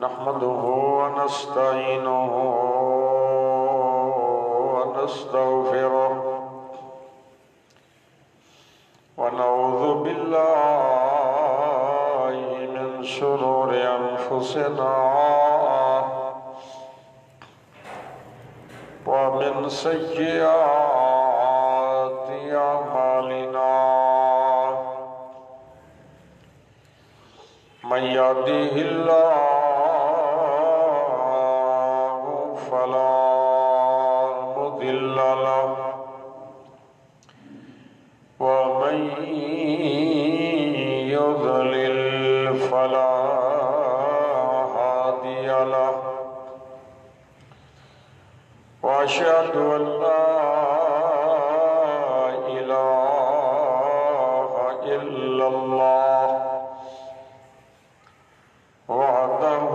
نحمده ونستعينه ونستغفره ونعوذ بالله من شرور أنفسنا ومن سيئات أعمالنا من يهده الله فلا مضل له ومن يضلل فلا هادي له وأشهد أن لا إله إلا الله وحده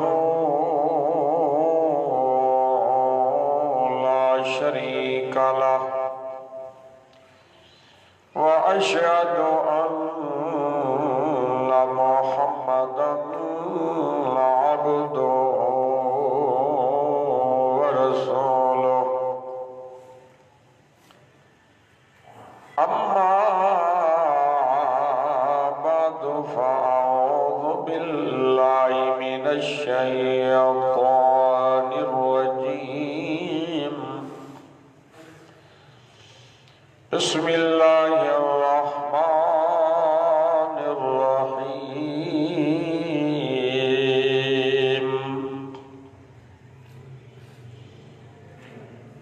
لا شريك له وأشهد أن محمدا عبده ورسوله أما بعد فأعوذ بالله من الشيطان الرجيم بسم الله الرحمن الرحيم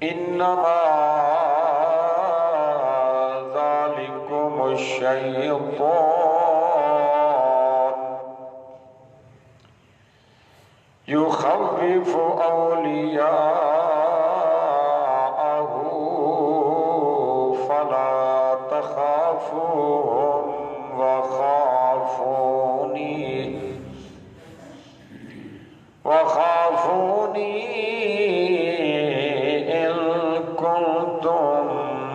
إنما ذلكم الشيطان يخوف أولياءه فلا تخافوهم وخافوني إن كنتم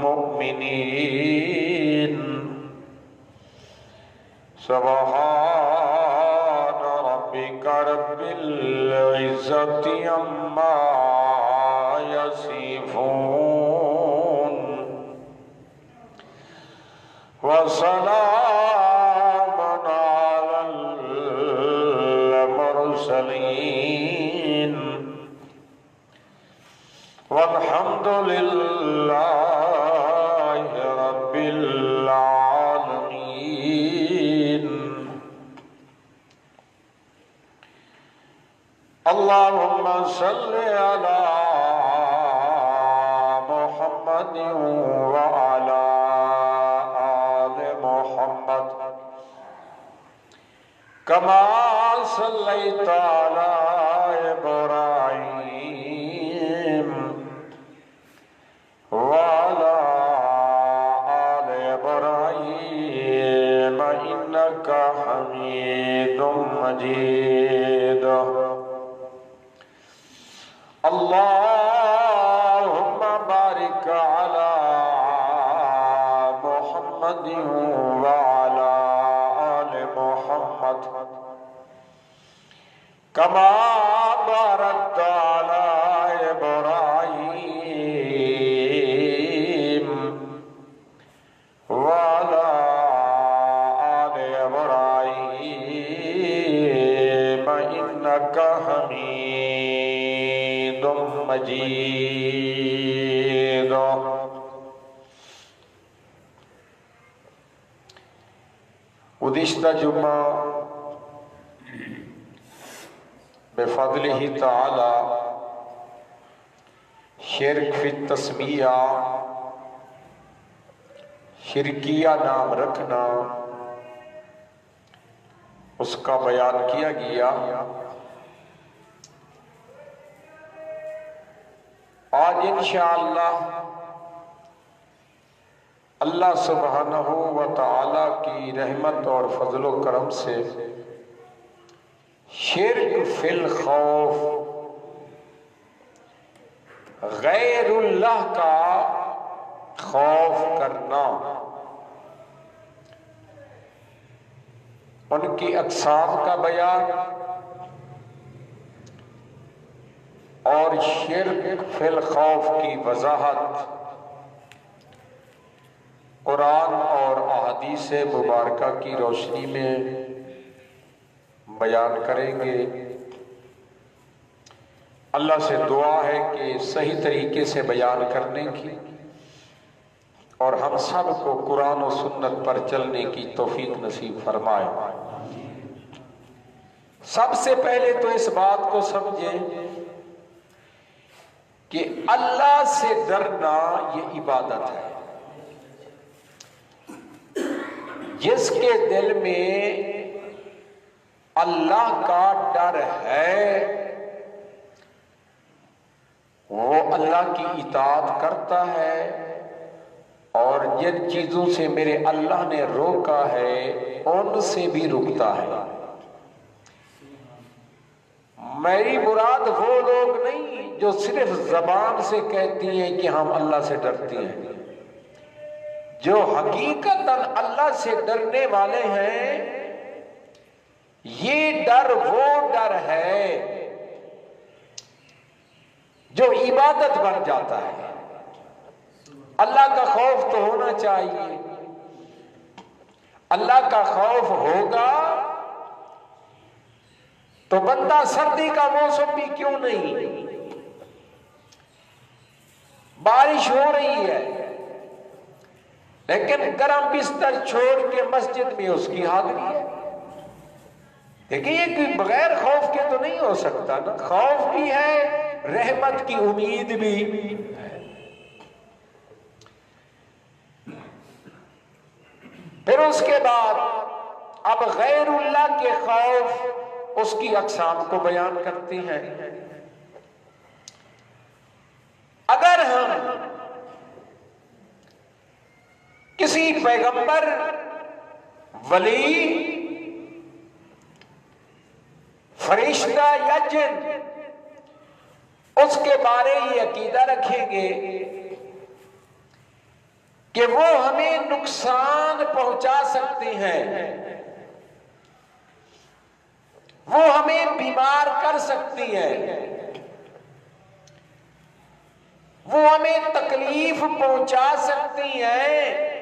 مؤمنين سبحان ربك رب العزة عما يصفون وسلام على المرسلين والحمد لله رب العالمين اللهم صل على محمد وعلى آل محمد كما صليت على إبراهيم وعلى آل إبراهيم إنك حميد مجيد اللهم بارك على محمد وعلى آل محمد كما باركت على إبراهيم وعلى آل إبراهيم إنك حميد مجيد گزشتہ جمعہ بفضلہ تعالی شرک فی التسمیہ شرکیہ نام رکھنا اس کا بیان کیا گیا. آج انشاءاللہ اللہ سبحانہ و تعالی کی رحمت اور فضل و کرم سے شرک فی الخوف غیر اللہ کا خوف کرنا ان کی اقسام کا بیان اور شرک فی الخوف کی وضاحت قرآن اور احادیث مبارکہ کی روشنی میں بیان کریں گے۔ اللہ سے دعا ہے کہ صحیح طریقے سے بیان کرنے کی اور ہم سب کو قرآن و سنت پر چلنے کی توفیق نصیب فرمائے۔ سب سے پہلے تو اس بات کو سمجھیں کہ اللہ سے ڈرنا یہ عبادت ہے۔ جس کے دل میں اللہ کا ڈر ہے وہ اللہ کی اطاعت کرتا ہے، اور جن چیزوں سے میرے اللہ نے روکا ہے ان سے بھی رکتا ہے۔ میری مراد وہ لوگ نہیں جو صرف زبان سے کہتی ہیں کہ ہم اللہ سے ڈرتے ہیں۔ جو حقیقتاً اللہ سے ڈرنے والے ہیں، یہ ڈر وہ ڈر ہے جو عبادت بن جاتا ہے۔ اللہ کا خوف تو ہونا چاہیے۔ اللہ کا خوف ہوگا تو بندہ سردی کا موسم بھی کیوں نہیں، بارش ہو رہی ہے لیکن گرم بستر چھوڑ کے مسجد میں اس کی حاضری ہے۔ دیکھیں یہ کہ بغیر خوف کے تو نہیں ہو سکتا نا، خوف بھی ہے، رحمت کی امید بھی ہے۔ پھر اس کے بعد اب غیر اللہ کے خوف، اس کی اقسام کو بیان کرتے ہیں۔ اگر ہم کسی پیغمبر، ولی، فرشتہ یا جن، اس کے بارے یہ عقیدہ رکھیں گے کہ وہ ہمیں نقصان پہنچا سکتے ہیں، وہ ہمیں بیمار کر سکتی ہیں، وہ ہمیں تکلیف پہنچا سکتی ہیں،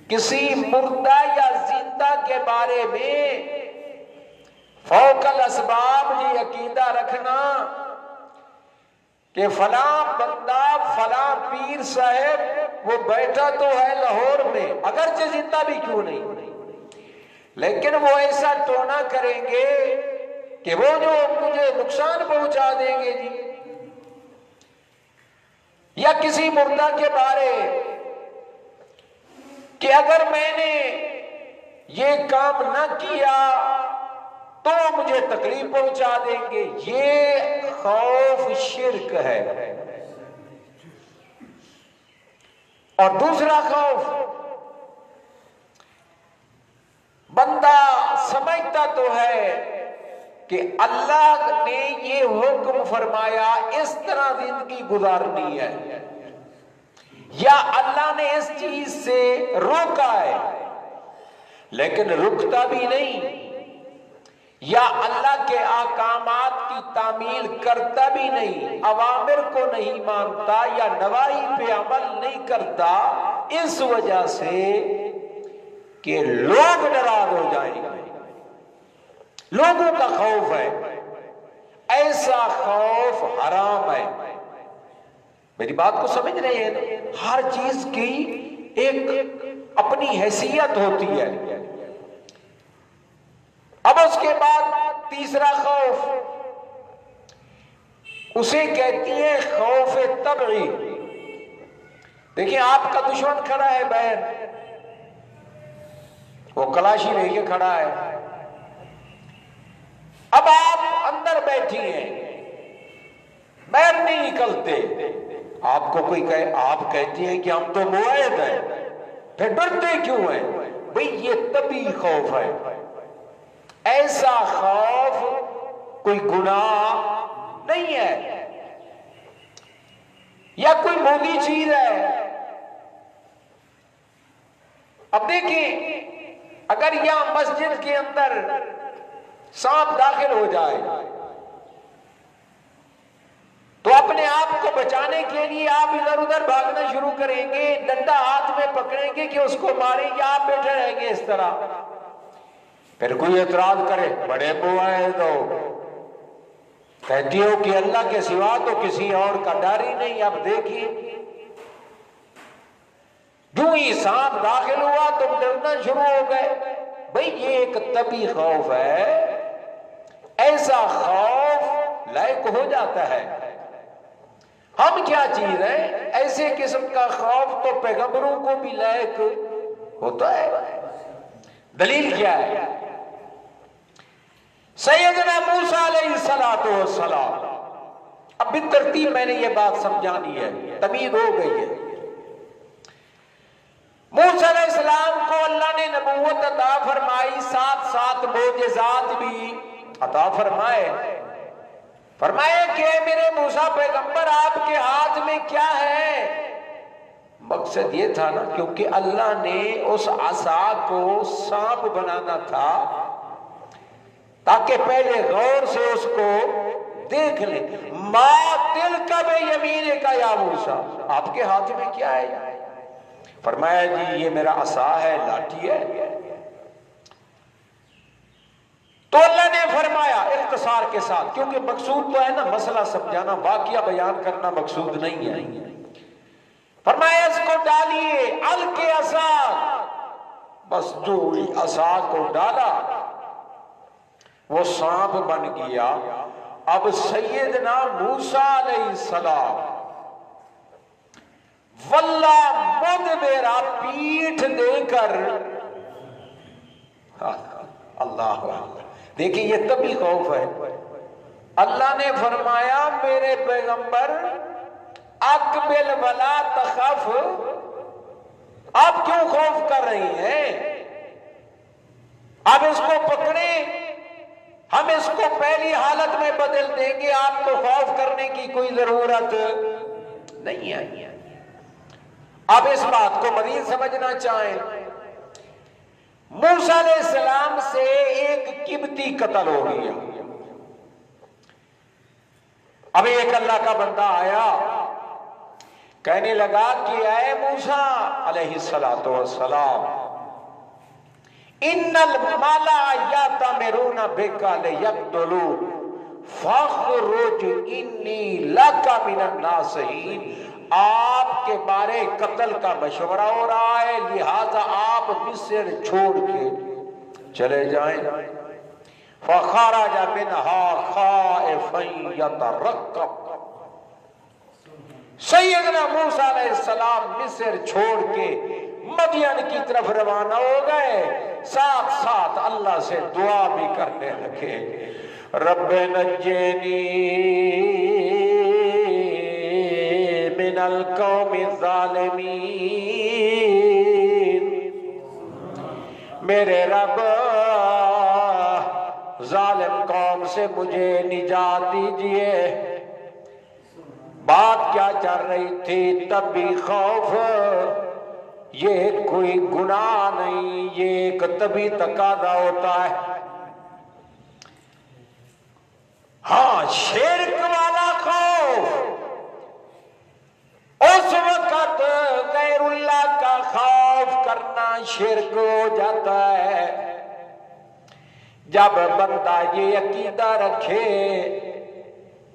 کسی مردہ یا زندہ کے بارے میں فوق الاسباب یہ عقیدہ رکھنا کہ فلاں بندہ، فلاں پیر صاحب وہ بیٹھا تو ہے لاہور میں، اگرچہ زندہ بھی کیوں نہیں، لیکن وہ ایسا ٹونا کریں گے کہ وہ جو مجھے نقصان پہنچا دیں گے جی۔ یا کسی مردہ کے بارے کہ اگر میں نے یہ کام نہ کیا تو مجھے تکلیف پہنچا دیں گے، یہ خوف شرک ہے۔ اور دوسرا خوف، بندہ سمجھتا تو ہے کہ اللہ نے یہ حکم فرمایا اس طرح زندگی گزارنی ہے، یا اللہ نے اس چیز سے روکا ہے لیکن رکتا بھی نہیں، یا اللہ کے احکامات کی تعمیل کرتا بھی نہیں، اوامر کو نہیں مانتا یا نواہی پہ عمل نہیں کرتا، اس وجہ سے کہ لوگ ناراض ہو جائیں گے، لوگوں کا خوف ہے۔ ایسا خوف حرام ہے۔ میری بات کو سمجھ رہے ہیں؟ ہر چیز کی ایک اپنی حیثیت ہوتی ہے۔ اب اس کے بعد تیسرا خوف، اسے کہتی ہے خوف طبعی۔ دیکھیں آپ کا دشمن کھڑا ہے باہر، وہ کلاشی لے کے کھڑا ہے، اب آپ اندر بیٹھی ہیں، باہر نہیں نکلتے، آپ کو کوئی کہے، آپ کہتی ہیں کہ ہم تو معاہد ہیں، پھر ڈرتے کیوں ہیں؟ بھئی یہ طبعی خوف ہے۔ ایسا خوف کوئی گناہ نہیں ہے یا کوئی مولی چیز ہے۔ اب دیکھیں اگر یہاں مسجد کے اندر سانپ داخل ہو جائے اپنے آپ کو بچانے کے لیے آپ ادھر ادھر بھاگنا شروع کریں گے، ڈنڈا ہاتھ میں پکڑیں گے کہ اس کو ماریں گے، آپ بیٹھے رہیں گے اس طرح۔ پھر کوئی اعتراض کرے، بڑے ابو آئے تو کہتی ہو کہ اللہ کے سوا تو کسی اور کا ڈر ہی نہیں۔ اب دیکھیے جو ہی سانپ داخل ہوا تم ڈرنا شروع ہو گئے۔ بھئی یہ ایک طبی خوف ہے، ایسا خوف لائق ہو جاتا ہے۔ ہم کیا چیز ہیں، ایسے قسم کا خوف تو پیغمبروں کو بھی لائق ہوتا ہے۔ دلیل کیا ہے؟ سیدنا موسیٰ علیہ السلام، اب بھی ترتیب میں نے یہ بات سمجھانی ہے، تمید ہو گئی ہے۔ موسیٰ علیہ السلام کو اللہ نے نبوت عطا فرمائی، ساتھ ساتھ معجزات بھی عطا فرمائے۔ فرمائے کہ اے میرے موسیٰ پیغمبر آپ کے ہاتھ میں کیا ہے؟ مقصد یہ تھا نا، کیونکہ اللہ نے اس عصا کو سانپ بنانا تھا تاکہ پہلے غور سے اس کو دیکھ لیں۔ ما تلک بیمینک یا موسیٰ، آپ کے ہاتھ میں کیا ہے؟ فرمایا جی یہ میرا عصا ہے، لاٹھی ہے۔ تو اللہ نے فرمایا اختصار کے ساتھ، کیونکہ مقصود تو ہے نا مسئلہ سمجھانا، واقعہ بیان کرنا مقصود نہیں ہے۔ فرمایا اس کو ڈالیے، القی عصا، بس جو عصا کو ڈالا وہ سانپ بن گیا۔ اب سیدنا موسیٰ علیہ السلام واللہ مدبرا، پیٹھ دے کر، اللہ دیکھیں یہ طبی خوف ہے۔ اللہ نے فرمایا میرے پیغمبر اقبل ولا تخف، آپ کیوں خوف کر رہی ہیں؟ آپ اس کو پکڑیں، ہم اس کو پہلی حالت میں بدل دیں گے، آپ کو خوف کرنے کی کوئی ضرورت نہیں ہے۔ اب اس بات کو مزید سمجھنا چاہیں، موسیٰ علیہ السلام سے ایک قبطی قتل ہو گیا۔ اب ایک اللہ کا بندہ آیا، کہنے لگا کہ اے موسیٰ علیہ السلام، ان الملا یاتمرون بک لیقتلوک فاخرج انی لک من الناصحین، آپ کے بارے قتل کا مشورہ ہو رہا ہے، لہذا آپ مصر چھوڑ کے چلے جائیں۔ فخرج منها خائفا یترقب، سیدنا موسیٰ علیہ السلام مصر چھوڑ کے مدین کی طرف روانہ ہو گئے، ساتھ ساتھ اللہ سے دعا بھی کرنے لگے، رب نجنی من القوم الظالمین، میرے رب ظالم قوم سے مجھے نجات دیجئے۔ بات کیا چل رہی تھی؟ طبی خوف، یہ کوئی گناہ نہیں، یہ ایک طبی تقاضا ہوتا ہے۔ ہاں شرک والا خوف اس وقت غیر اللہ کا خوف کرنا شرک ہو جاتا ہے جب بندہ یہ عقیدہ رکھے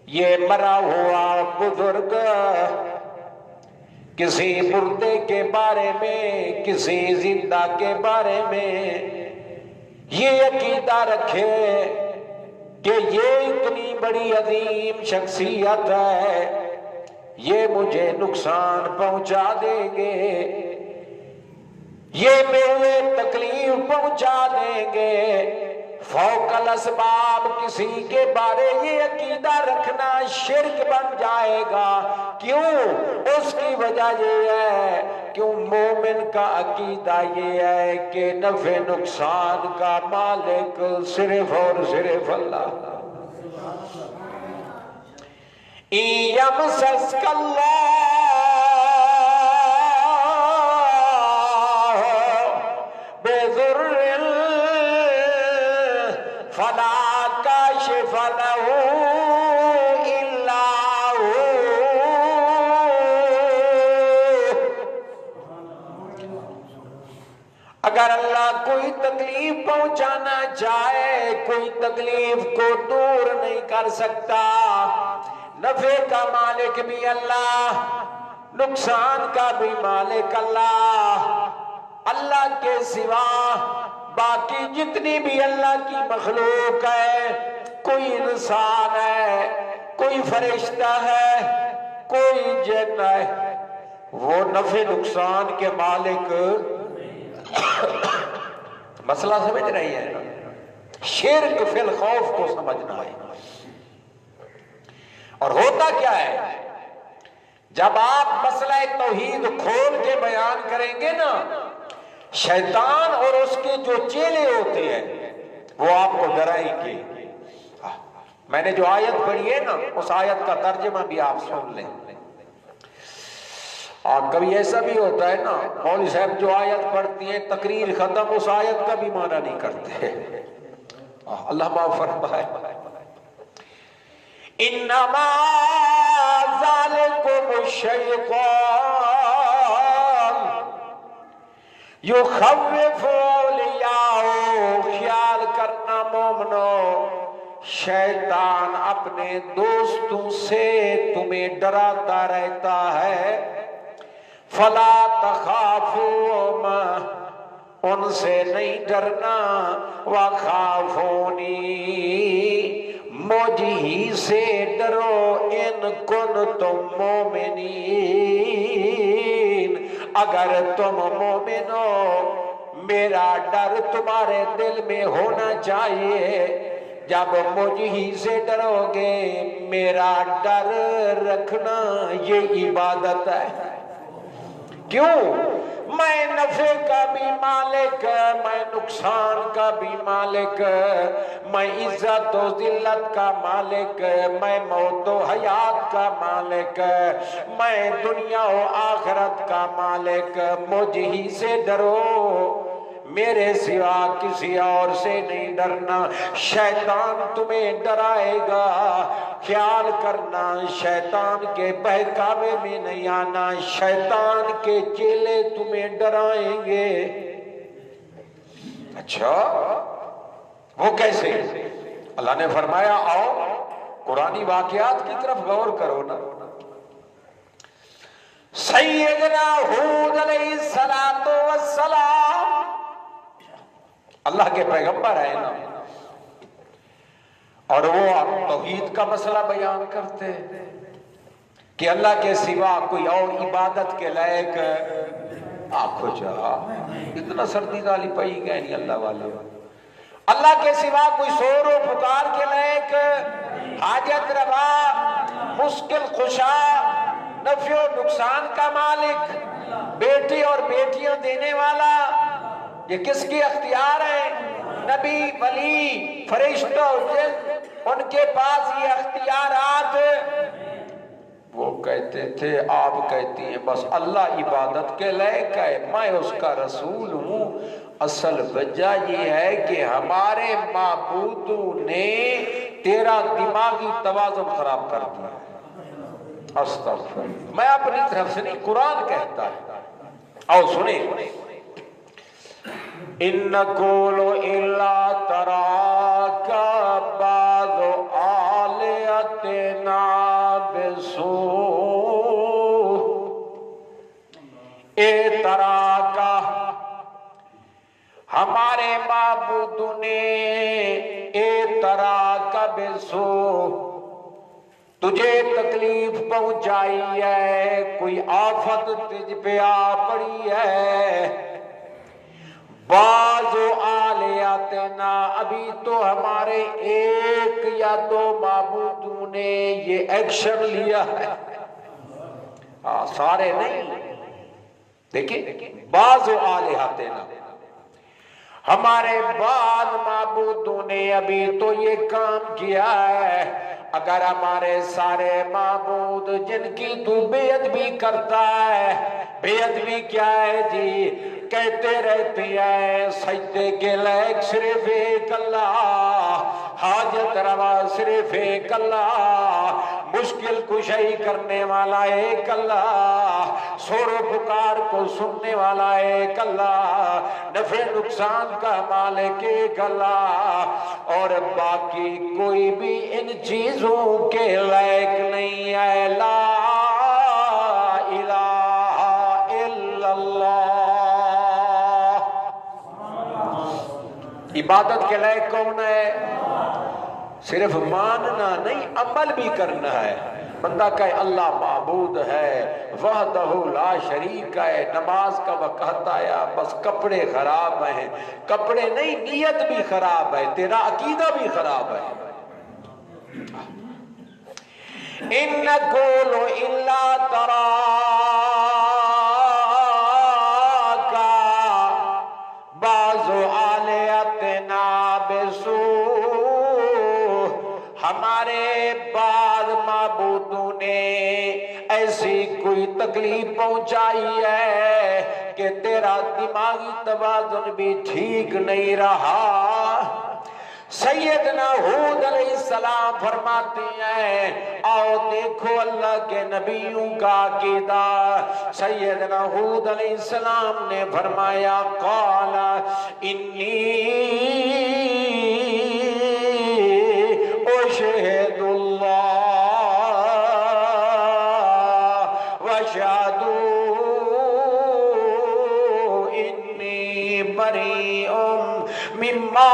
یہ مرا ہوا بزرگ کسی مردے کے بارے میں، کسی زندہ کے بارے میں یہ عقیدہ رکھے کہ یہ اتنی بڑی عظیم شخصیت ہے، یہ مجھے نقصان پہنچا دیں گے، یہ میرے تکلیف پہنچا دیں گے، فوق الاسباب کسی کے بارے یہ عقیدہ رکھنا شرک بن جائے گا۔ کیوں؟ اس کی وجہ یہ ہے کیوں مومن کا عقیدہ یہ ہے کہ نفع نقصان کا مالک صرف اور صرف اللہ۔ یمسسک اللہ بضر فلا کاشف له الا هو اگر اللہ کوئی تکلیف پہنچانا چاہے کوئی تکلیف کو دور نہیں کر سکتا. نفع کا مالک بھی اللہ، نقصان کا بھی مالک اللہ. اللہ کے سوا باقی جتنی بھی اللہ کی مخلوق ہے، کوئی انسان ہے، کوئی فرشتہ ہے، کوئی جن ہے، وہ نفع نقصان کے مالک. مسئلہ سمجھ رہی ہے نا؟ شرک فی الخوف کو سمجھنا ہے. اور ہوتا کیا ہے جب آپ مسئلہ توحید کھول کے بیان کریں گے نا، شیطان اور اس کے جو چیلے ہوتے ہیں وہ آپ کو ڈرائیں گے. میں نے جو آیت پڑھی ہے نا، اس آیت کا ترجمہ بھی آپ سن لیں. اور کبھی ایسا بھی ہوتا ہے نا، مولوی صاحب جو آیت پڑھتی ہیں تقریر ختم، اس آیت کا بھی معنی نہیں کرتے. اللہ معاف فرمائے. انما ذالکم الشیطان یخوف اولیاءہ. خیال کرنا مومنو، شیطان اپنے دوستوں سے تمہیں ڈراتا رہتا ہے. فلا تخافوہم، ان سے نہیں ڈرنا. وخافونی، مجھ ہی سے ڈرو. ان کنتم مومنین، اگر تم مومن ہو میرا ڈر تمہارے دل میں ہونا چاہیے. جب مجھ ہی سے ڈرو گے، میرا ڈر رکھنا یہ عبادت ہے. کیوں؟ میں نفع کا بھی مالک، میں نقصان کا بھی مالک، میں عزت و ذلت کا مالک، میں موت و حیات کا مالک، میں دنیا و آخرت کا مالک. مجھ ہی سے ڈرو، میرے سوا کسی اور سے نہیں ڈرنا. شیطان تمہیں ڈرائے گا، خیال کرنا شیطان کے بہکاوے میں نہیں آنا. شیطان کے چیلے تمہیں ڈرائیں گے. اچھا وہ کیسے؟ اللہ نے فرمایا آؤ قرآنی واقعات کی طرف غور کرو نا. سیدنا ہود علیہ السلام اللہ کے پیغمبر ہیں نا، اور وہ توحید کا مسئلہ بیان کرتے ہیں کہ اللہ کے سوا کوئی اور عبادت کے لائق. آنکھو جا اتنا سردی دالی پئی گئے نہیں اللہ والے. اللہ کے سوا کوئی سور و پکار کے لائق، حاجت روا، مشکل کشا، نفع و نقصان کا مالک، بیٹی اور بیٹیاں دینے والا. یہ کس کی اختیار ہے؟ نبی، ولی، فرشتہ اور جن، ان کے پاس یہ اختیارات. وہ کہتے تھے، آپ کہتی ہیں بس اللہ عبادت کے لائق ہے، میں اس کا رسول ہوں. اصل وجہ یہ ہے کہ ہمارے معبودوں نے تیرا دماغی توازن خراب کر دیا. استغفر، میں اپنی طرف سے نہیں، قرآن کہتا ہے. آؤ سنیں. ان نقول الا تراک بعض آلیاتنا بسوء. اے تراکا، ہمارے معبودوں نے اے تراکا بسوء، تجھے تکلیف پہنچائی ہے، کوئی آفت تجھ پہ آ پڑی ہے. بعض آلیاتنا، ابھی تو ہمارے ایک یا دو معبودوں نے یہ ایکشن لیا ہے، سارے نہیں. دیکھیں، بعض آلیاتنا، ہمارے بعض معبودوں نے ابھی تو یہ کام کیا ہے. اگر ہمارے سارے معبود جن کی تو بیعت بھی کرتا ہے، بیعت بھی کیا ہے جی، کہتے رہتے ہیں سجدے کے لائق صرف ایک اللہ، حاجت روا صرف ایک اللہ، مشکل کشائی کرنے والا ایک اللہ، شور و پکار کو سننے والا ایک اللہ، نفع نقصان کا مالک ایک اللہ، اور باقی کوئی بھی ان چیزوں کے لائق نہیں ہے۔ لا الہ الا اللہ۔ عبادت کے لائق کون ہے؟ صرف ماننا نہیں، عمل بھی کرنا ہے۔ بندہ کہے اللہ معبود ہے، وحدہ لا شریک ہے، نماز کا وقت آیا بس کپڑے خراب ہیں، کپڑے نہیں نیت بھی خراب ہے، تیرا عقیدہ بھی خراب ہے۔ ان نقول الا تراکا بعض آلیاتنا بسوء، ہمارے بعض معبودوں نے ایسی کوئی تکلیف پہنچائی ہے کہ تیرا دماغی توازن بھی ٹھیک نہیں رہا۔ سیدنا ہود علیہ السلام فرماتے ہیں آؤ دیکھو اللہ کے نبیوں کا عقیدہ۔ سیدنا ہود علیہ السلام نے فرمایا قال انی اشہد اللہ واشہدوا انی بریء مما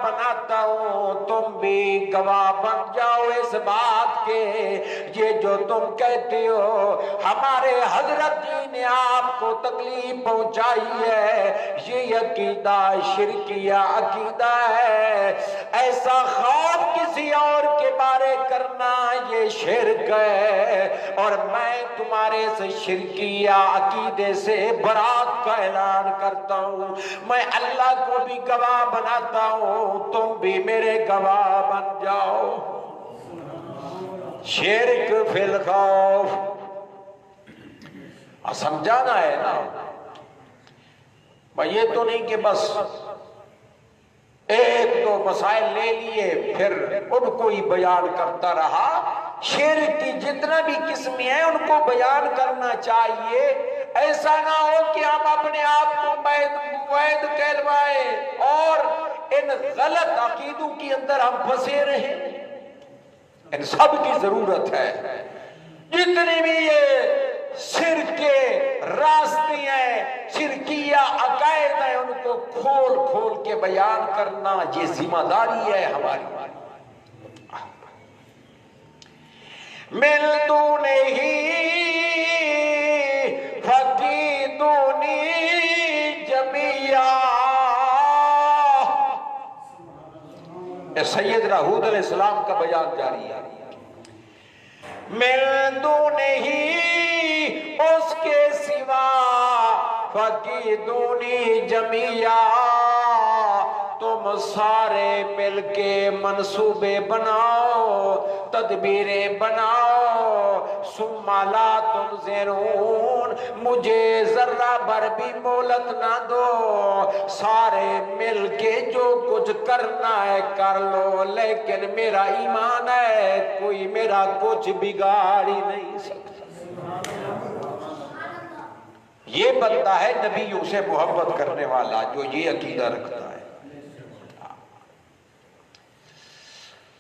بناتا ہوں، تم بھی گواہ بن جاؤ اس بات کے یہ جو تم کہتے ہو ہمارے حضرت جی نے آپ کو تکلیف پہنچائی ہے، یہ عقیدہ شرکیہ عقیدہ ہے۔ ایسا خواب کسی اور کے بارے کرنا یہ شرک ہے، اور میں تمہارے سے شرکیہ عقیدے سے برات کا اعلان کرتا ہوں۔ میں اللہ کو بھی گواہ بناتا ہوں، تم بھی میرے گواہ بن جاؤ۔ شرک فی الخوف، سمجھانا ہے نا، یہ تو نہیں کہ بس ایک دو مسائل لے لیے پھر ان کو ہی بیان کرتا رہا۔ شرک کی جتنا بھی قسمیں ہیں ان کو بیان کرنا چاہیے۔ ایسا نہ ہو کہ ہم اپنے آپ کو موحد کہلوائے اور ان غلط عقیدوں کے اندر ہم پھنسے رہیں۔ ان سب کی ضرورت ہے، جتنی بھی یہ شرک کے راستے ہیں، شرکیہ عقائد ہیں، ان کو کھول کھول کے بیان کرنا یہ ذمہ داری ہے ہماری۔ مل دونہی فقیدونی جمیعا، سیدنا ہود علیہ السلام کا بیان جاری ہے۔ مل دونہی اس کے سوا فقیدونی جمیعا، تم سارے مل کے منصوبے بناؤ، تدبیریں بناؤ، ثم لا تنظرون، مجھے ذرہ بھر بھی مہلت نہ دو، سارے مل کے جو کچھ کرنا ہے کر لو، لیکن میرا ایمان ہے کوئی میرا کچھ بگاڑ ہی نہیں سکتا۔ یہ بندہ ہے نبیوں سے محبت کرنے والا جو یہ عقیدہ رکھتا ہے۔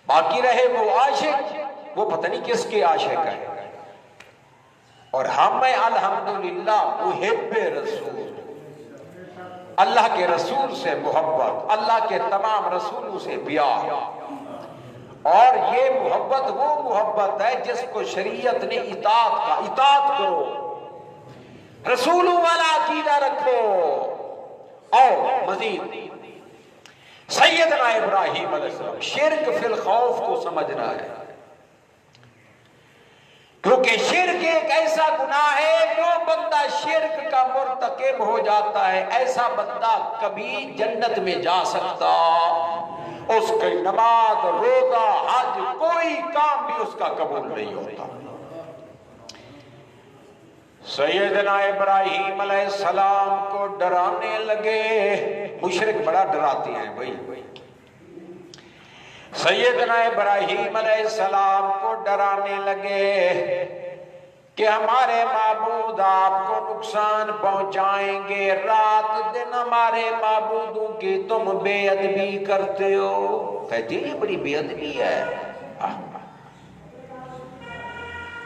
باقی رہے وہ عاشق، وہ پتہ نہیں کس کے عاشق ہے، اور ہم الحمدللہ محب رسول، اللہ کے رسول سے محبت، اللہ کے تمام رسولوں سے پیار، اور یہ محبت وہ محبت ہے جس کو شریعت نے اطاعت کرو، رسولوں والا عقیدہ رکھو۔ اور مزید سیدنا ابراہیم علیہ السلام شرک فی الخوف کو سمجھنا ہے، کیونکہ شرک ایک ایسا گناہ ہے جو بندہ شرک کا مرتکب ہو جاتا ہے، ایسا بندہ کبھی جنت میں جا سکتا اس کی نماز، روزہ، حج، کوئی کام بھی اس کا قبول نہیں ہوتا۔ سیدنا ابراہیم علیہ السلام کو ڈرانے لگے، مشرک بڑا ڈراتے ہیں بھائی۔ سیدنا ابراہیم علیہ السلام کو ڈرانے لگے کہ ہمارے معبود آپ کو نقصان پہنچائیں گے، رات دن ہمارے معبودوں کی تم بے ادبی کرتے ہو۔ کہتے ہیں یہ بڑی بے ادبی ہے۔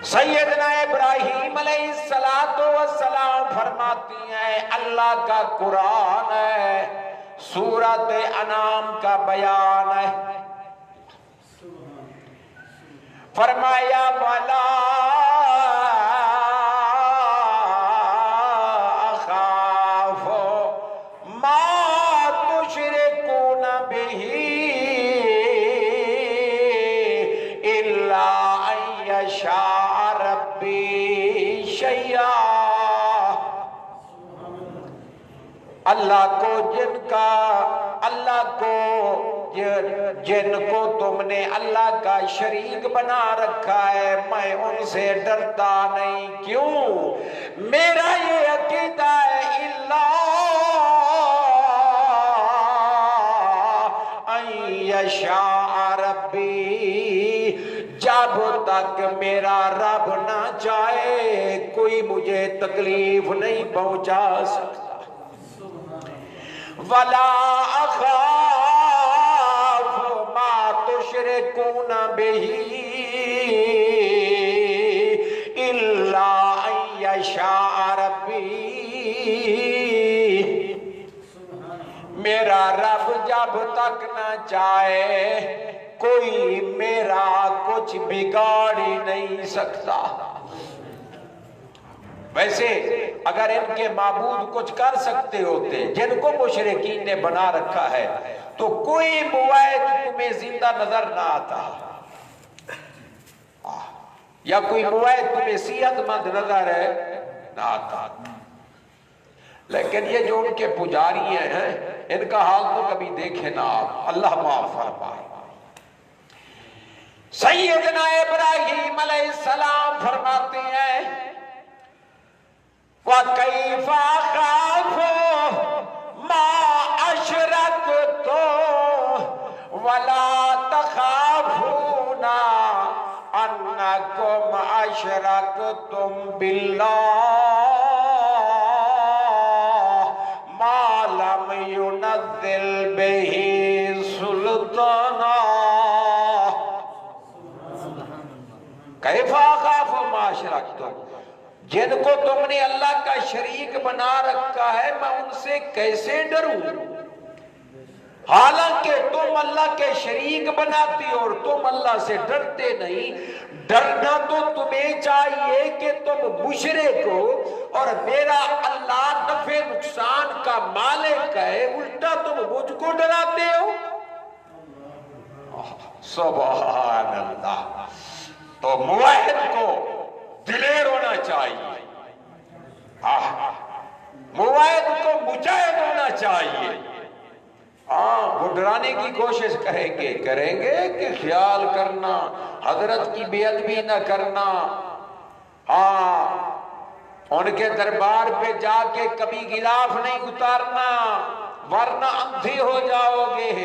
سیدنا ابراہیم علیہ السلام فرماتی ہیں، اللہ کا قرآن ہے، سورۃ انعام کا بیان ہے، فرمایا وَلَا أَخَافُ مَا تُشْرِكُونَ بِهِ إِلَّا أَن يَشَاءَ رَبِّي شَيْئًا۔ اللہ جن کو تم نے اللہ کا شریک بنا رکھا ہے، میں ان سے ڈرتا نہیں۔ کیوں؟ میرا یہ عقیدہ ہے الا ان یشاء ربی، جب تک میرا رب نہ چاہے کوئی مجھے تکلیف نہیں پہنچا سکتا۔ وَلَا أَخَافُ مَا تُشْرِكُونَ بِهِ إِلَّا أَن يَشَاءَ رَبِّي، میرا رب جب تک نہ چاہے کوئی میرا کچھ بگاڑ ہی نہیں سکتا۔ ویسے اگر ان کے معبود کچھ کر سکتے ہوتے، جن کو مشرکین نے بنا رکھا ہے، تو کوئی موعد تمہیں زندہ نظر نہ آتا، یا کوئی موعد تمہیں صحت مند نظر نہ آتا۔ لیکن یہ جو ان کے پجاری ہیں، ان کا حال تو کبھی دیکھے نہ آپ، اللہ معاف فرمائے۔ سیدنا ابراہیم علیہ السلام فرماتے ہیں وَكَيْفَ أَخَافُ مَا أَشْرَكْتُمْ وَلَا تَخَافُونَ أَنَّكُمْ أَشْرَكْتُمْ بِاللَّهِ مَا لَمْ يُنَزِّلْ بِهِ سُلْطَانًا۔ كَيْفَ أَخَافُ مَا أَشْرَكْتُمْ، جن کو تم نے اللہ کا شریک بنا رکھا ہے، میں ان سے کیسے ڈروں؟ حالانکہ تم اللہ کے شریک بناتی اور تم اللہ سے ڈرتے نہیں۔ ڈرنا تو تمہیں چاہیے کہ تم مشرک ہو اور میرا اللہ نفع نقصان کا مالک ہے، الٹا تم مجھ کو ڈراتے ہو۔ سبحان اللہ۔ تو موحد کو دلیر ہونا چاہیے، موعد کو مجاہد ہونا چاہیے۔ وہ ڈرانے کی کوشش کریں گے کہ خیال کرنا، حضرت کی بے ادبی نہ کرنا، ان کے دربار پہ جا کے کبھی غلاف نہیں اتارنا ورنہ اندھی ہو جاؤ گے۔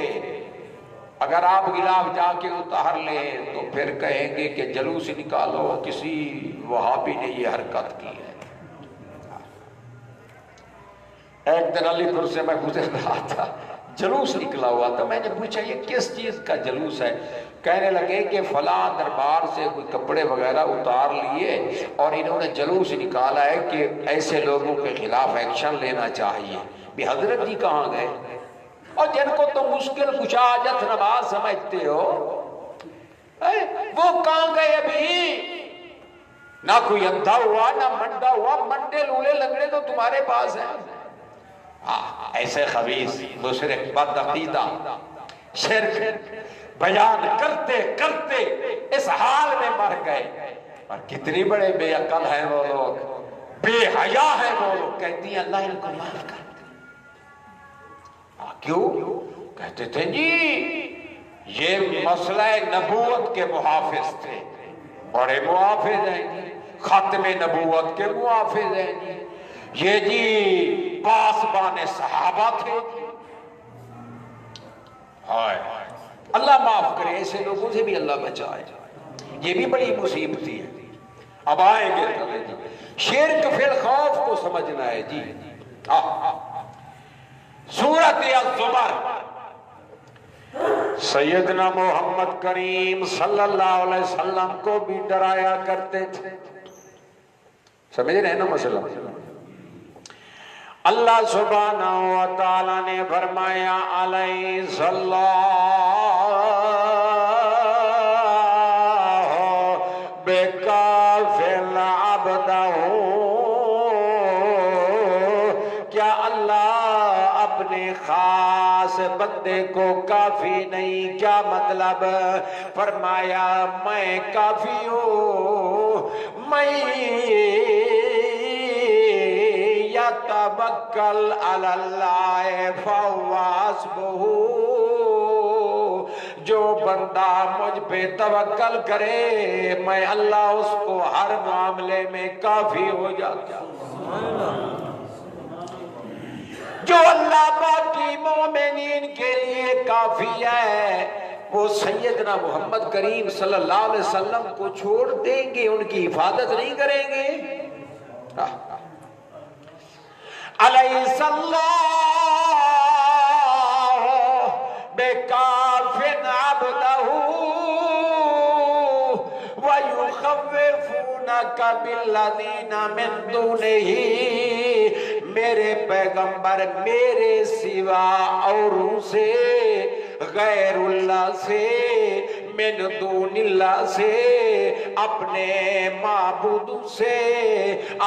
اگر آپ غلاف جا کے اتار لیں تو پھر کہیں گے کہ جلوس نکالو، کسی وہابی نے یہ حرکت کی ہے۔ ایک دن علی پور سے میں گزر رہا تھا، جلوس نکلا ہوا تھا، میں نے پوچھا یہ کس چیز کا جلوس ہے؟ کہنے لگے کہ فلاں دربار سے کوئی کپڑے وغیرہ اتار لیے اور انہوں نے جلوس نکالا ہے کہ ایسے لوگوں کے خلاف ایکشن لینا چاہیے۔ بھی حضرت جی کہاں گئے؟ اور جن کو تم مشکل کشا حاجت نواز سمجھتے ہو، وہ کہاں گئے ابھی؟ نہ کوئی اندھا ہوا نہ منڈا ہوا، منڈے لولے لنگڑے تو تمہارے پاس ہیں۔ ایسے خبیث مشرک بد عقیدہ شرک بیان کرتے کرتے اس حال میں مر گئے۔ اور کتنی بڑے بے عقل ہیں وہ لوگ، بے حیا ہیں وہ لوگ، کہتی ہیں اللہ ان کو معاف کر دے۔ کیوں؟ کہتے تھے جی یہ مسئلہ نبوت کے محافظ تھے، بڑے محافظ ہیں جی، ختم نبوت کے محافظ ہیں جی، یہ جی پاسبان صحابہ تھے جی۔ ہائے اللہ معاف کرے، ایسے لوگوں سے بھی اللہ بچائے، یہ بھی بڑی مصیبتی ہے۔ اب آئیں گے جی، شرک فی الخوف کو سمجھنا ہے جی۔ سورۃ الزمر، سیدنا محمد کریم صلی اللہ علیہ وسلم کو بھی ڈرایا کرتے تھے، سمجھ رہے ہیں نا مسئلہ؟ اللہ سبحانہ و تعالی نے فرمایا علیہ صلی خاص بندے کو کافی نہیں، کیا مطلب؟ فرمایا میں کافی ہوں، میں یتوکل علی اللہ فہو حسبہ، جو بندہ مجھ پہ توکل کرے میں اللہ اس کو ہر معاملے میں کافی ہو جاتا ہوں۔ جو اللہ باقی مومنین کے لیے کافی ہے، وہ سیدنا محمد کریم صلی اللہ علیہ وسلم کو چھوڑ دیں گے، ان کی حفاظت نہیں کریں گے؟ علیہ اللہ بکافٍ عبدہ وَيُخَوِّفُونَكَ بِالَّذِينَ مِن دُونِهِ، میرے پیغمبر میرے سوا اوروں سے، غیر اللہ سے، من دون اللہ سے، اپنے معبود سے،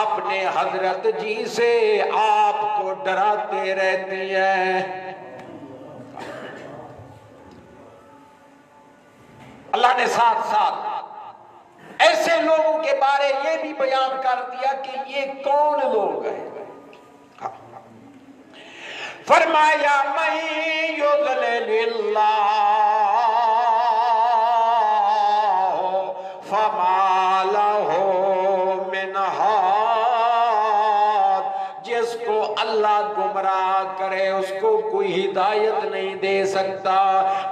اپنے حضرت جی سے آپ کو ڈراتے رہتی ہیں۔ اللہ نے ساتھ ساتھ ایسے لوگوں کے بارے یہ بھی بیان کر دیا کہ یہ کون لوگ ہیں۔ فرمایا من یضلل اللہ فما لہ من ہاد، جس کو اللہ گمراہ کرے اس کو کوئی ہدایت نہیں دے سکتا۔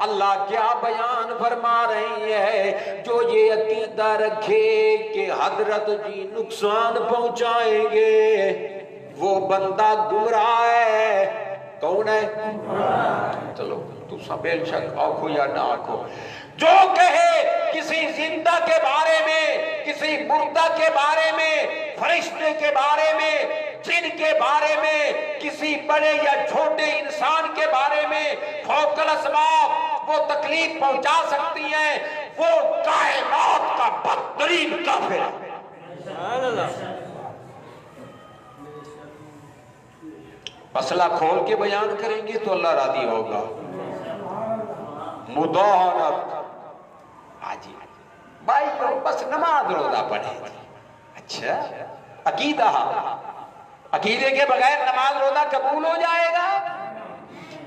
اللہ کیا بیان فرما رہی ہے؟ جو یہ عقیدہ رکھے کہ حضرت جی نقصان پہنچائیں گے وہ بندہ گمراہ ہے۔ کون ہے؟ چلو تو سب بے شک آنکھو یا نہ آنکھو، جو کہے کسی زندہ کے بارے میں، کسی مردہ کے بارے میں، فرشتے کے بارے میں، جن کے بارے میں، کسی بڑے یا چھوٹے انسان کے بارے میں فوق الاسباب وہ تکلیف پہنچا سکتی ہیں، وہ کائنات کا بدترین کافر ہے۔ مسئلہ کھول کے بیان کریں گے تو اللہ راضی ہوگا۔ مداہنت، آجی بھائی بس نماز روزہ پڑھے، اچھا عقیدہ، عقیدے کے بغیر نماز روزہ قبول ہو جائے گا؟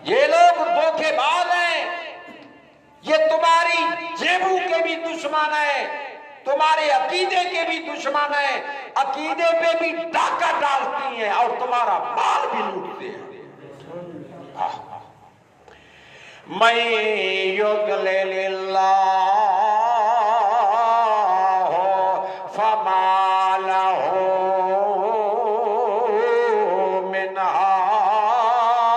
یہ لوگ دھوکے باز ہیں، یہ تمہاری جیبوں کے بھی دشمن ہیں، تمہارے عقیدے کے بھی دشمن ہیں، عقیدے پہ بھی ڈاکہ ڈالتی ہیں اور تمہارا مال بھی لوٹتے ہیں۔ من یضلل اللہ فما لہ من ہاد،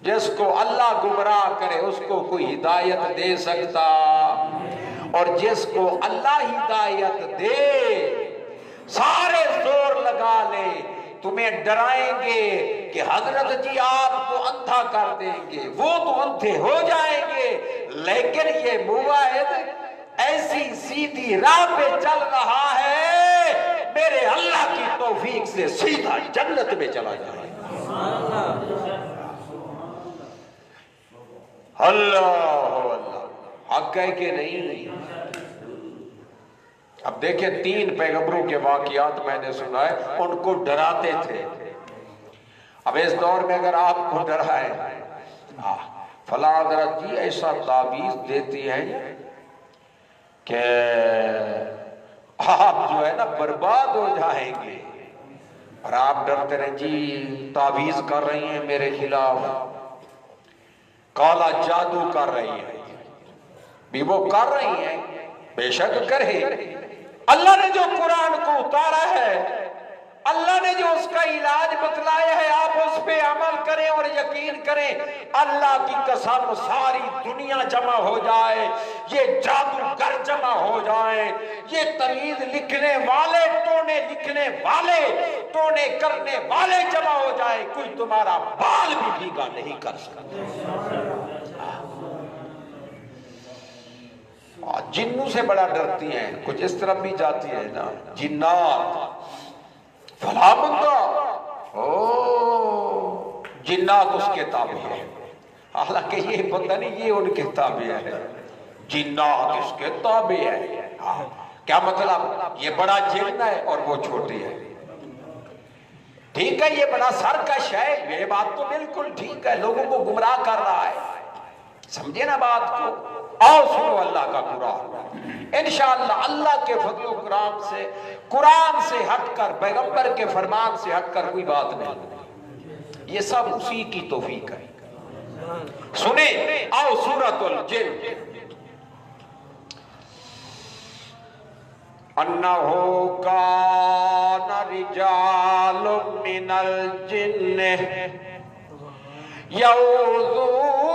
جس کو اللہ گمراہ کرے اس کو کوئی ہدایت دے سکتا، اور جس کو اللہ ہدایت دے سارے زور لگا لے، تمہیں ڈرائیں گے کہ حضرت جی آپ کو اندھا کر دیں گے، وہ تو اندھے ہو جائیں گے، لیکن یہ موحد ایسی سیدھی راہ پہ چل رہا ہے، میرے اللہ کی توفیق سے سیدھا جنت میں چلا جائے گا۔ اللہ حق ہے کہ نہیں؟ اب دیکھیں 3 پیغمبروں کے واقعات میں نے سنا ہے، ان کو ڈراتے تھے۔ اب اس دور میں اگر آپ کو ڈرائے فلاں حضرت جی ایسا تعویذ دیتی ہے کہ آپ جو ہے نا برباد ہو جائیں گے، اور آپ ڈرتے رہیں جی تعویذ کر رہی ہیں میرے خلاف، کالا جادو کر رہی ہیں، بھی وہ کر رہی ہیں، بے شک کرے۔ اللہ نے جو قرآن کو اتارا ہے، اللہ نے جو اس کا علاج بتلایا ہے، آپ اس پہ عمل کریں اور یقین کریں، اللہ کی قسم ساری دنیا جمع ہو جائے، یہ جادوگر جمع ہو جائے، یہ تعویذ لکھنے والے، ٹونے لکھنے والے، ٹونے کرنے والے جمع ہو جائے، کوئی تمہارا بال بھی بھیگا نہیں کر سکتا۔ جنوں سے بڑا ڈرتی ہیں، کچھ اس طرف بھی جاتی ہے نا، جنات فلاں بندہ جنات اس کے تابع ہے، حالانکہ یہ بندہ نہیں، یہ ان کے تابع ہے، جنات اس کے تابع ہے۔ کیا مطلب؟ یہ بڑا جن ہے اور وہ چھوٹی ہے۔ ٹھیک ہے، یہ بڑا سرکش ہے، یہ بات تو بالکل ٹھیک ہے، لوگوں کو گمراہ کر رہا ہے، سمجھے نا بات کو؟ آؤ سنو اللہ کا قرآن، انشاءاللہ اللہ کے فضل و کرام سے، قرآن سے ہٹ کر، پیغمبر کے فرمان سے ہٹ کر کوئی بات نہیں، یہ سب اسی کی توفیق ہے۔ سنیں، آؤ سورۃ الجن۔ انہو کان رجال من الجن یعوذون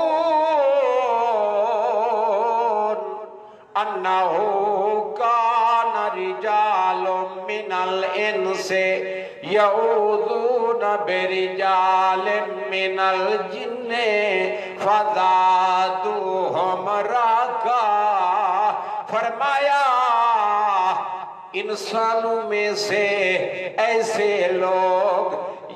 انہو کان رجال من الانس یعوذون برجال من الجن فزادوہم رہقا۔ فرمایا انسانوں میں سے ایسے لوگ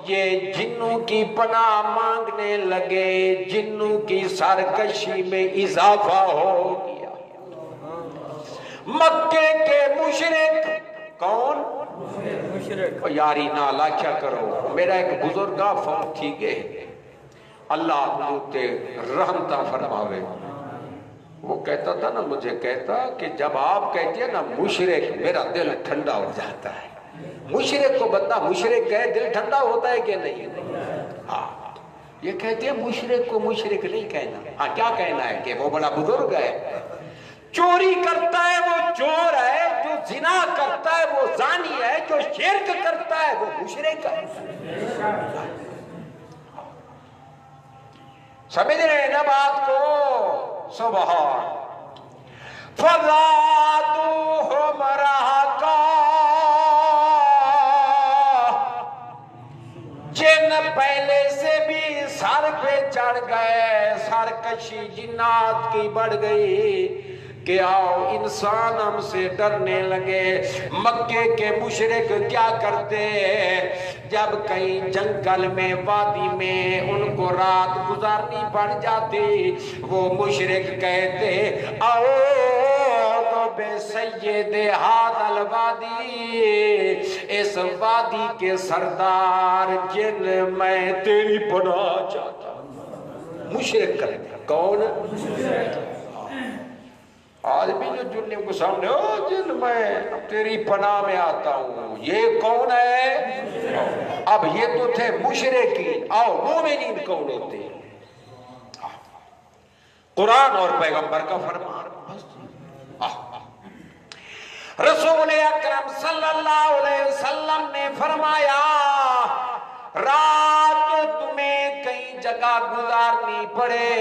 یہ جنوں کی پناہ مانگنے لگے، جنوں کی سرکشی میں اضافہ ہو گیا۔ مکے کے مشرک کون؟ مشرک۔ یاری نالا کیا کرو، میرا ایک بزرگا فوت تھی گئے، اللہ حضور رحمتہ فرماوے، وہ کہتا تھا نا، مجھے کہتا کہ جب آپ کہتے ہیں نا مشرک، میرا دل ٹھنڈا ہو جاتا ہے۔ مشرک کو بندہ مشرک کہے دل ٹھنڈا ہوتا ہے کہ نہیں؟ ہاں، یہ کہتے ہیں مشرک کو مشرک نہیں کہنا۔ ہاں، کیا کہنا ہے کہ وہ بڑا بزرگ ہے، چوری کرتا ہے وہ چور ہے، جو زنا کرتا ہے وہ زانی ہے، جو شرک کرتا ہے وہ مشرک ہے۔ سمجھ رہے ہیں نا بات کو؟ سبحان۔ فزادوہم رہقا، جن پہلے سے بھی سر پہ چڑھ گئے، سرکشی جنات کی بڑھ گئی کہ آؤ انسان ہم سے ڈرنے لگے۔ مکے کے مشرک کیا کرتے، جب کہیں جنگل میں، وادی میں ان کو رات گزارنی پڑ جاتی، وہ مشرک کہتے اعوذ بسید ھذا الوادی، اس وادی کے سردار جن میں تیری پناہ چاہتا ہوں۔ مشرک کرتے کون؟ آج بھی جو جنوں کو سامنے، او جن میں تیری پناہ میں آتا ہوں، یہ کون ہے؟ اب یہ تو تھے مشرکین، آؤ مومنین کون ہوتے ہیں؟ قرآن اور پیغمبر کا فرمان۔ رسول اکرم صلی اللہ علیہ وسلم نے فرمایا رات تمہیں کئی جگہ گزارنی پڑے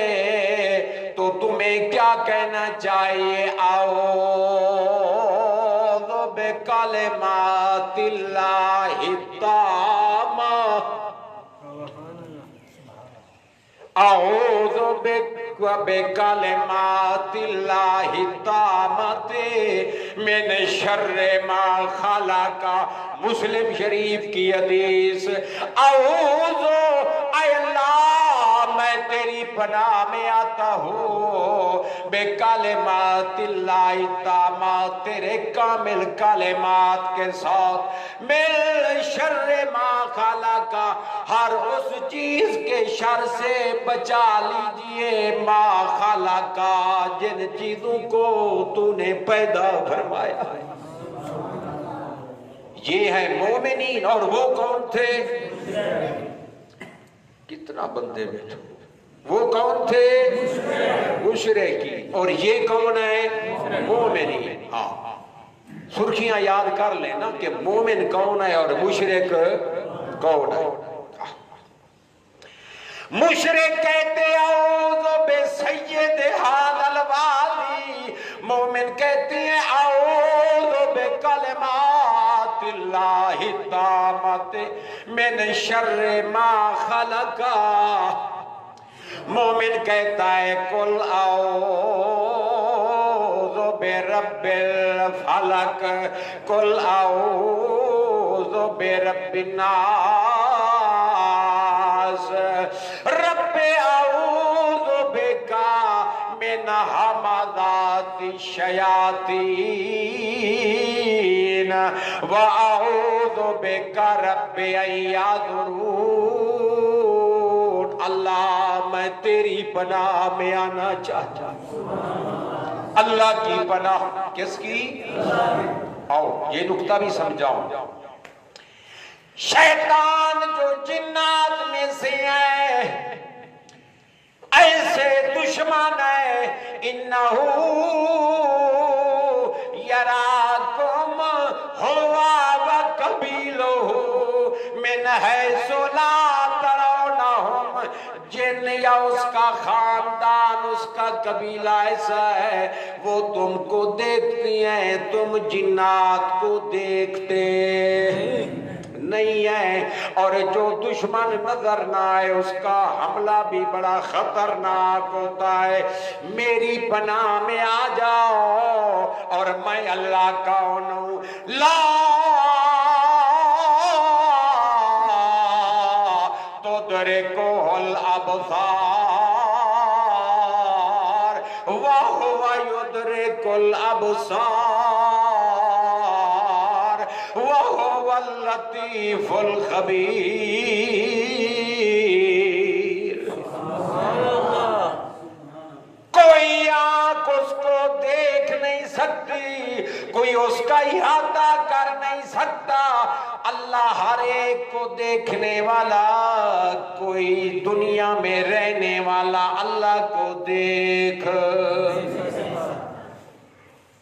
تو تمہیں کیا کہنا چاہیے؟ اعوذ بکلمات اللہ التامہ، اعوذ بکلمات اللہ التامۃ من شر ما خلق، مسلم شریف کی حدیث۔ اعوذ، اے اللہ میں تیری پناہ میں آتا ہوں بے کلمات اللہ التامات، تیرے کامل کلمات کے ساتھ، من شر ما خلق، ہر اس چیز کے شر سے بچا لیجئے، ما خلق، جن چیزوں کو تو نے پیدا فرمایا ہے۔ یہ ہے مومنین، اور وہ کون تھے؟ کتنا بندے بیٹھو، وہ کون تھے؟ مشرکی، اور یہ کون ہے؟ مومنین۔ ہاں سرخیاں یاد کر لینا کہ مومن کون ہے اور مشرک کون ہے۔ مشرک کہتے اعوذ بسید ھذا الوادی، مومن کہتے ہیں اعوذ بکلمات اللہ التامات من شر ما خلق، مومن کہتا ہے قل اعوذ برب الفلق، قل اعوذ برب الناس، رب اعوذ بکا من حمزات الشیاطین واعوذ بکا رب ان یحضرون۔ اللہ میں تیری پناہ میں آنا چاہتا ہوں۔ اللہ کی پناہ، کس کی؟ آؤ یہ نکتہ بھی سمجھاؤں۔ شیطان جو جنات میں سے ہے، ایسے دشمن ہے، انہو یراکم ہوا وقبیلہ من حیث لا ترونہم، جن یا اس کا خاندان، اس کا قبیلہ ایسا ہے وہ تم کو دیکھتی ہیں، تم جنات کو دیکھتے نہیں ہے، اور جو دشمن نظر نہ آئے اس کا حملہ بھی بڑا خطرناک ہوتا ہے۔ میری پناہ میں آ جاؤ اور میں اللہ کون ہوں، لا تدرکہ الابصار وہو یدرک الابصار وہو اللطیف الخبیر۔ کوئی آنکھ اس کو دیکھ نہیں سکتی، کوئی اس کا احاطہ کر نہیں سکتا، اللہ ہر ایک کو دیکھنے والا، کوئی دنیا میں رہنے والا اللہ کو دیکھ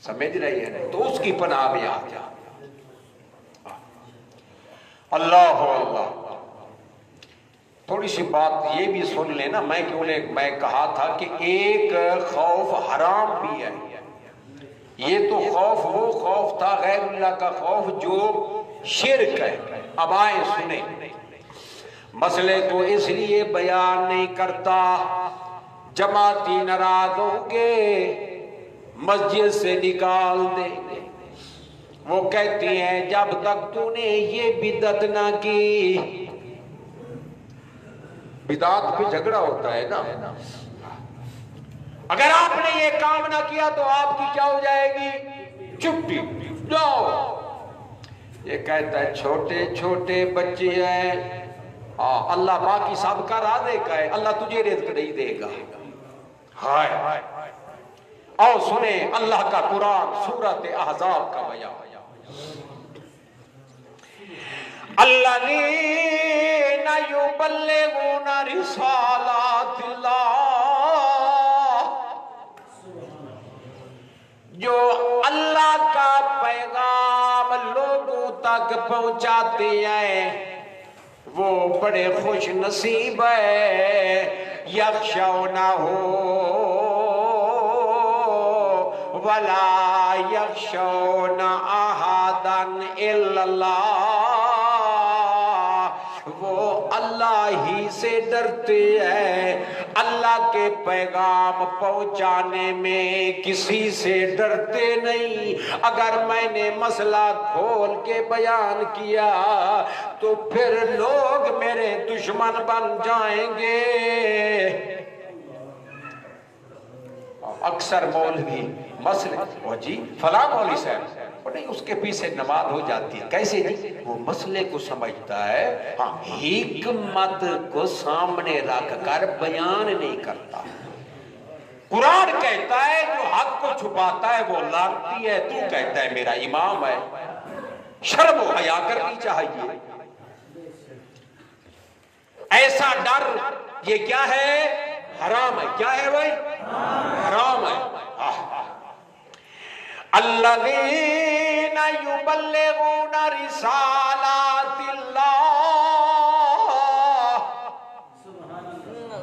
سمجھ رہی ہے، تو اس کی پناہ میں آ جا۔ اللہ اللہ۔ تھوڑی سی بات یہ بھی سن لینا، میں کہا تھا کہ ایک خوف حرام بھی ہے، یہ تو خوف وہ خوف تھا غیر اللہ کا خوف جو شرک ہے۔ اب آئیں سنیں، مسئلے کو اس لیے بیان نہیں کرتا، جماعتی ناراض ہوں گے مسجد سے نکال دیں گے۔ وہ کہتی ہیں جب تک تو نے یہ بدعت نہ کی، بدعت پہ جھگڑا ہوتا ہے نا، اگر آپ نے یہ کام نہ کیا تو آپ کی کیا ہو جائے گی؟ چھٹی جاؤ۔ یہ کہتا ہے چھوٹے چھوٹے بچے ہیں، اللہ باقی سب کا راضے کا ہے، اللہ تجھے رزق نہیں دے گا۔ ہائے آؤ سنیں اللہ کا قرآن سورۃ احزاب کا بیان۔ الذین یبلغون رسالات اللہ، جو اللہ کا پیغام لوگوں تک پہنچاتے ہیں وہ بڑے خوش نصیب ہے۔ یخشونہ ولا یخشون احدا الا اللہ، وہ اللہ ہی سے ڈرتے ہیں، اللہ کے پیغام پہنچانے میں کسی سے ڈرتے نہیں۔ اگر میں نے مسئلہ کھول کے بیان کیا تو پھر لوگ میرے دشمن بن جائیں گے۔ اکثر مولوی مسئلے وہ جی فلاں مولوی صاحب نہیں اس کے پیچھے نماز ہو جاتی ہے کیسے جی وہ مسئلے کو سمجھتا ہے ہاں حکمت کو سامنے رکھ کر بیان نہیں کرتا قرآن کہتا ہے جو حق کو چھپاتا ہے وہ لانتی ہے تو کہتا ہے میرا امام ہے شرم و حیا کرنی چاہیے ایسا ڈر یہ کیا ہے حرام ہے کیا ہے بھائی حرام ہے الذین یبلغون رسالات اللہ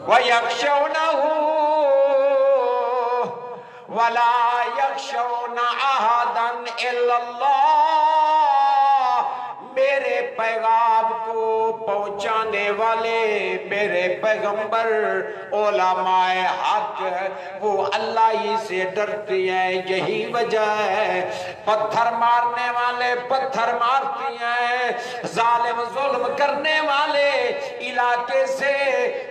ویخشونہ ولا یخشون احدا الا اللہ میرے پیغام کو پہنچانے والے میرے پیغمبر علماء حق وہ اللہ ہی سے ڈرتے ہیں یہی وجہ ہے پتھر مارنے والے پتھر مارتی ہیں ظالم ظلم کرنے والے علاقے سے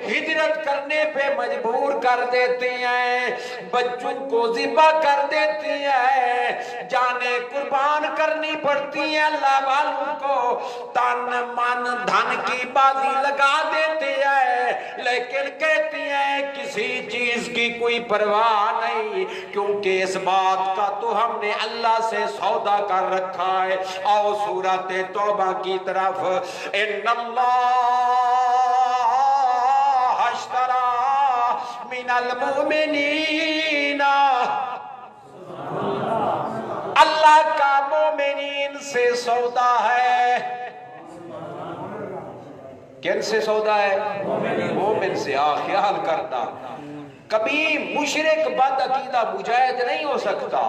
ہجرت کرنے پہ مجبور کر دیتے ہیں بچوں کو ذبح کر دیتی ہیں جانیں قربان کرنی پڑتی ہیں اللہ والوں کو تن من دھن کی بازی لگا دیتے ہیں لیکن کہتی ہیں کسی چیز کی کوئی پرواہ نہیں کیونکہ اس بات کا تو ہم نے اللہ سے سودا کر رکھا ہے آؤ سورۃ توبہ کی طرف ان اللہ اشترى من المؤمنین اللہ کا مومنین سے سودا ہے کن سے سودا ہے مومن سے خیال کرتا کبھی مشرک بد عقیدہ مجاہد نہیں ہو سکتا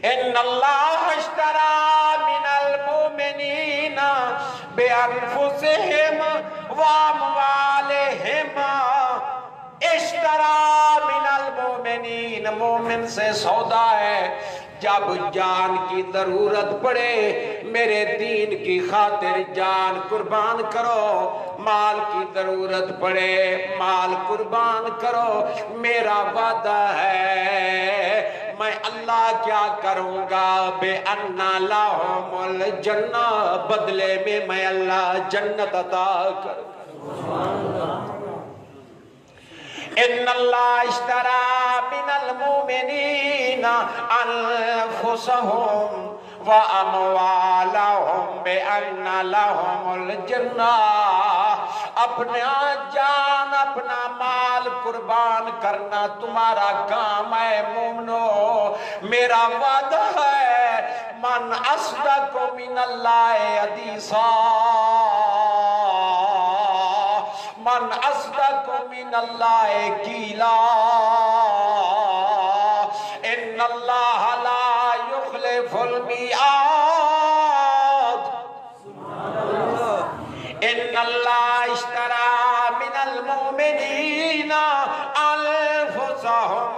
ان اللہ اشترى من المؤمنین بانفسہم واموالہم اشترى من المؤمنین مومن سے سودا ہے جب جان کی ضرورت پڑے میرے دین کی خاطر جان قربان کرو مال کی ضرورت پڑے مال قربان کرو میرا وعدہ ہے میں اللہ کیا کروں گا بے انا لہم الجنہ بدلے میں اللہ جنت عطا کروں ان اللہ اشترى من المؤمنین انفسهم واموالهم بان لهم الجنہ اپنا جان اپنا مال قربان کرنا تمہارا کام ہے مومنو میرا وعدہ ہے من اصدق من اللہ حدیثا من اصدق من اللہ قیلا ان اللہ لا یخلف المیعاد ان اللہ اشترى من المؤمنین انفسهم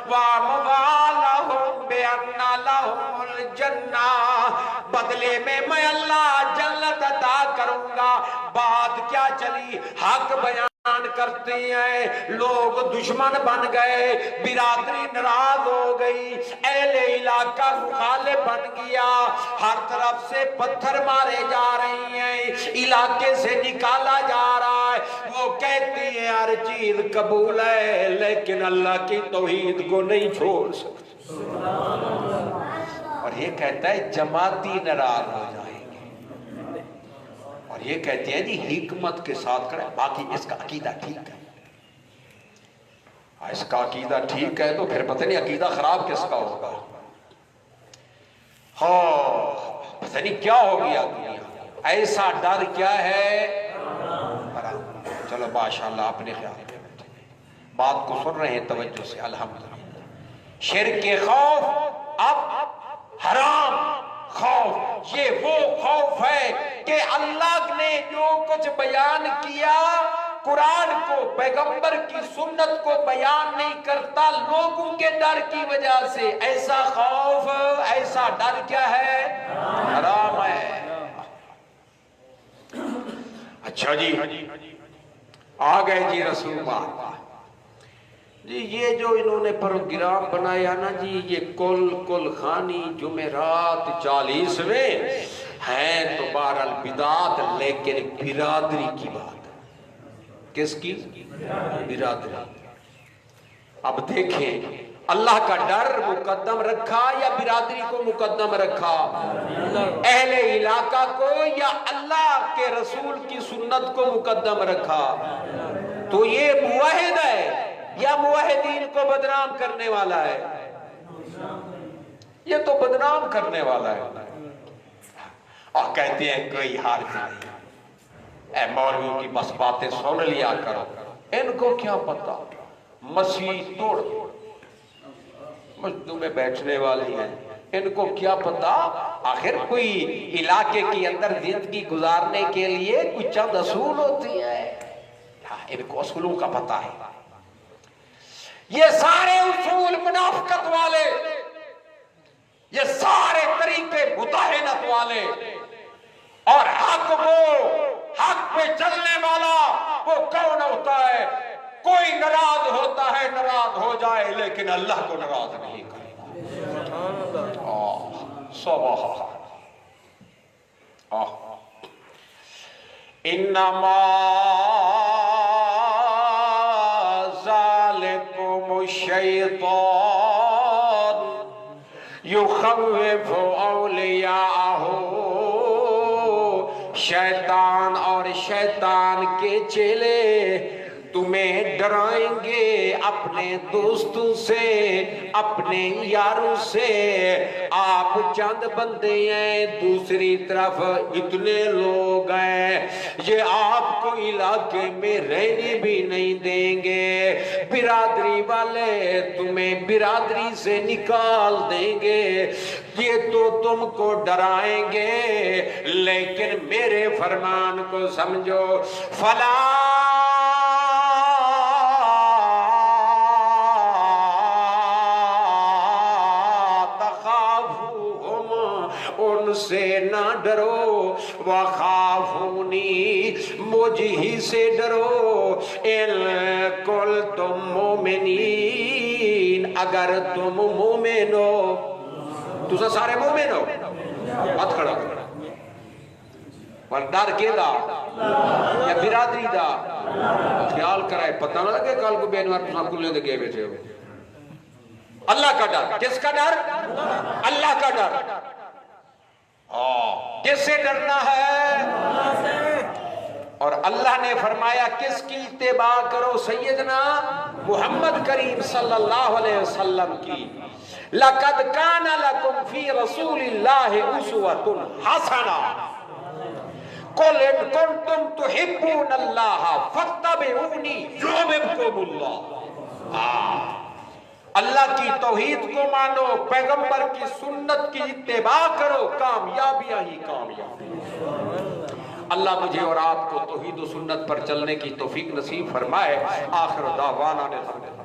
واموالهم بان لهم الجنہ بدلے میں اللہ جنت عطا کروں گا بات کیا چلی حق بیان کرتے ہیں لوگ دشمن بن گئے برادری ناراض ہو گئی اہل علاقہ مخالف بن گیا ہر طرف سے پتھر مارے جا رہی ہیں علاقے سے نکالا جا رہا ہے وہ کہتی ہیں ہر چیز قبول ہے لیکن اللہ کی توحید کو نہیں چھوڑ سکتے اور یہ کہتا ہے جماعتی ناراض ہو جائیں گے اور یہ کہتے ہیں جی حکمت کے ساتھ کریں باقی اس کا عقیدہ ٹھیک ہے اس کا عقیدہ ٹھیک ہے تو پھر پتہ نہیں عقیدہ خراب کس کا ہوگا پتہ نہیں کیا ہو گیا دنیا ایسا ڈر کیا ہے چلو ماشاءاللہ اپنے خیال بات کو سن رہے ہیں توجہ سے الحمدللہ شرک کے خوف اب حرام خوف یہ وہ خوف ہے کہ اللہ نے جو کچھ بیان کیا قرآن کو پیغمبر کی سنت کو بیان نہیں کرتا لوگوں کے ڈر کی وجہ سے ایسا خوف ایسا ڈر کیا ہے حرام ہے اچھا جی آ گئے جی رسول اللہ جی یہ جو انہوں نے پروگرام بنایا نا جی، یہ کل خانی جمعرات 40ویں ہیں تو بہرحال بدعت، لیکن برادری کی بات ہے۔ کس کی؟ برادری۔ اب دیکھیں اللہ کا ڈر مقدم رکھا یا برادری کو مقدم رکھا؟ اہل علاقہ کو یا اللہ کے رسول کی سنت کو مقدم رکھا؟ تو یہ موحد ہے یا موحدین کو بدنام کرنے والا ہے؟ یہ تو بدنام کرنے والا ہے۔ اور کہتے ہیں کوئی حرج نہیں، اے مولویوں کی بس باتیں سن لیا کرو، ان کو کیا پتا مسیح توڑ مسجدوں میں بیٹھنے والی ہیں، ان کو کیا پتا آخر کوئی علاقے کے اندر زندگی گزارنے کے لیے کچھ چند اصول ہوتی ہیں، ان کو اصولوں کا پتا ہے۔ یہ سارے اصول منافقت والے، یہ سارے طریقے مداہنت والے، اور حق پہ چلنے والا وہ کون ہوتا ہے؟ کوئی ناراض ہوتا ہے ناراض ہو جائے لیکن اللہ کو ناراض نہیں کرے گا۔ انما ذالکم الشیطان یخوف اولیاءہ، شیطان اور شیطان کے چیلے تمہیں ڈرائیں گے اپنے دوستوں سے، اپنے یاروں سے۔ آپ چند بندے ہیں، دوسری طرف اتنے لوگ ہیں یہ آپ کو علاقے میں رہنے بھی نہیں دیں گے، برادری والے تمہیں برادری سے نکال دیں گے، یہ تو تم کو ڈرائیں گے لیکن میرے فرمان کو سمجھو۔ فلا ان سے نہ ڈرو، وخافونی مجھ ہی سے ڈرو، ان کنتم مومنین اگر تم مومن ہو۔ تو سارے مومن ہو، ہاتھ کھڑا پر ڈر کے دا یا برادری دا خیال کرائے، پتہ نہ لگے کل کو بینوار تساں کلے دے گئے بیٹھے ہو۔ اللہ کا ڈر، کس کا ڈر؟ اللہ کا ڈر۔ کس سے ڈرنا ہے؟ اور اللہ نے فرمایا کس کی اتباع کرو؟ سیدنا محمد کریم صلی اللہ علیہ وسلم کی۔ لَقَدْ كَانَ لَكُمْ فِي رَسُولِ اللَّهِ أُسْوَةٌ حَسَنَةٌ قُلْ إِن كُنتُمْ تُحِبُّونَ اللَّهَ فَاتَّبِعُونِي يُحْبِبْكُمُ اللَّهُ۔ اللہ کی توحید کو مانو، پیغمبر کی سنت کی اتباع کرو، کامیابیاں ہی کامیابی۔ اللہ مجھے اور آپ کو توحید و سنت پر چلنے کی توفیق نصیب فرمائے۔ آخر دعوانا الحمدللہ۔